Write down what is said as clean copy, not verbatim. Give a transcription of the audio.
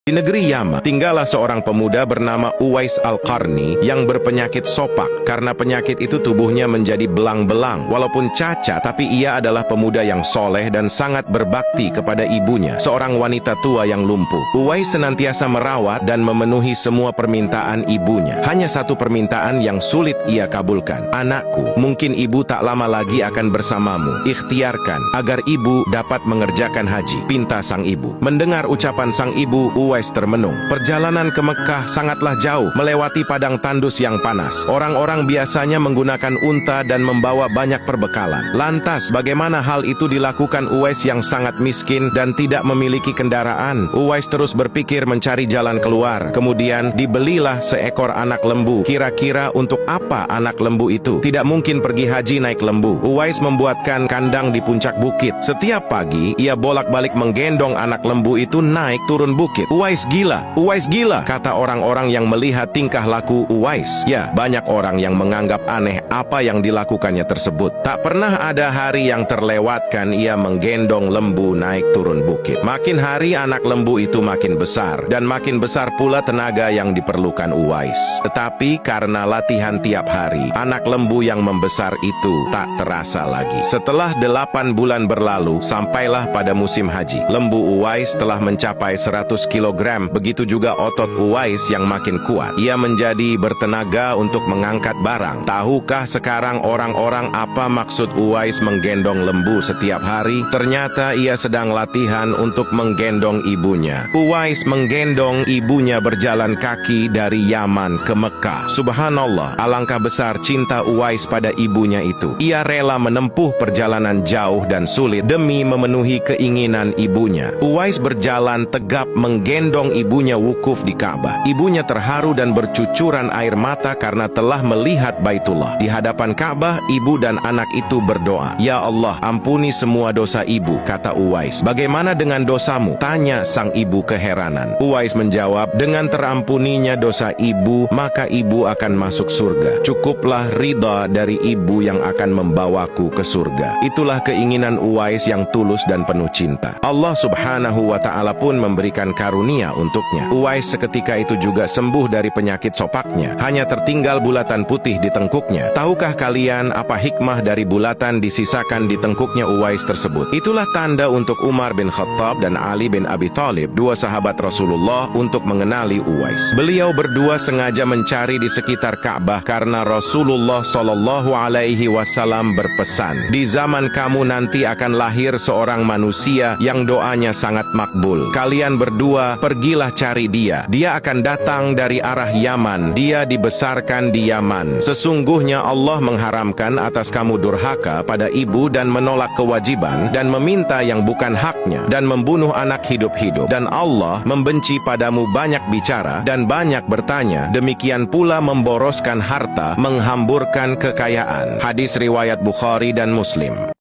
Di negeri Yaman, tinggallah seorang pemuda bernama Uwais Al-Qarni yang berpenyakit sopak. Karena penyakit itu tubuhnya menjadi belang-belang. Walaupun cacat, tapi ia adalah pemuda yang soleh dan sangat berbakti kepada ibunya, seorang wanita tua yang lumpuh. Uwais senantiasa merawat dan memenuhi semua permintaan ibunya. Hanya satu permintaan yang sulit ia kabulkan. "Anakku, mungkin ibu tak lama lagi akan bersamamu. Ikhtiarkan agar ibu dapat mengerjakan haji," pinta sang ibu. Mendengar ucapan sang ibu, Uwais termenung. Perjalanan ke Mekah sangatlah jauh, melewati padang tandus yang panas. Orang-orang biasanya menggunakan unta dan membawa banyak perbekalan. Lantas, bagaimana hal itu dilakukan Uwais yang sangat miskin dan tidak memiliki kendaraan? Uwais terus berpikir mencari jalan keluar. Kemudian, dibelilah seekor anak lembu. Kira-kira untuk apa anak lembu itu? Tidak mungkin pergi haji naik lembu. Uwais membuatkan kandang di puncak bukit. Setiap pagi, ia bolak-balik menggendong anak lembu itu naik turun bukit. "Uwais gila, kata orang-orang yang melihat tingkah laku Uwais. Ya, banyak orang yang menganggap aneh apa yang dilakukannya tersebut. Tak pernah ada hari yang terlewatkan ia menggendong lembu naik turun bukit. Makin hari anak lembu itu makin besar, dan makin besar pula tenaga yang diperlukan Uwais. Tetapi karena latihan tiap hari, anak lembu yang membesar itu tak terasa lagi. Setelah 8 bulan berlalu, sampailah pada musim haji. Lembu Uwais telah mencapai 100 kilogram. Begitu juga otot Uwais yang makin kuat. Ia menjadi bertenaga untuk mengangkat barang. Tahukah sekarang orang-orang apa maksud Uwais menggendong lembu setiap hari? Ternyata ia sedang latihan untuk menggendong ibunya. Uwais menggendong ibunya berjalan kaki dari Yaman ke Mekah. Subhanallah, alangkah besar cinta Uwais pada ibunya itu. Ia rela menempuh perjalanan jauh dan sulit demi memenuhi keinginan ibunya. Uwais berjalan tegap menggendong ibunya wukuf di Ka'bah. Ibunya terharu dan bercucuran air mata karena telah melihat Baitullah. Di hadapan Ka'bah, ibu dan anak itu berdoa, "Ya Allah, ampuni semua dosa ibu," kata Uwais. "Bagaimana dengan dosamu?" tanya sang ibu keheranan. Uwais menjawab, "Dengan terampuninya dosa ibu, maka ibu akan masuk surga. Cukuplah ridha dari ibu yang akan membawaku ke surga." Itulah keinginan Uwais yang tulus dan penuh cinta. Allah Subhanahu wa Ta'ala pun memberikan karunia untuknya. Uwais seketika itu juga sembuh dari penyakit sopaknya. Hanya tertinggal bulatan putih di tengkuknya. Tahukah kalian apa hikmah dari bulatan disisakan di tengkuknya Uwais tersebut? Itulah tanda untuk Umar bin Khattab dan Ali bin Abi Thalib, dua sahabat Rasulullah, untuk mengenali Uwais. Beliau berdua sengaja mencari di sekitar Ka'bah karena Rasulullah Shallallahu Alaihi Wasallam berpesan, "Di zaman kamu nanti akan lahir seorang manusia yang doanya sangat makbul. Kalian berdua pergilah cari dia. Dia akan datang dari arah Yaman. Dia dibesarkan di Yaman. Sesungguhnya Allah mengharamkan atas kamu durhaka pada ibu dan menolak kewajiban dan meminta yang bukan haknya dan membunuh anak hidup-hidup. Dan Allah membenci padamu banyak bicara dan banyak bertanya. Demikian pula memboroskan harta, menghamburkan kekayaan." Hadis riwayat Bukhari dan Muslim.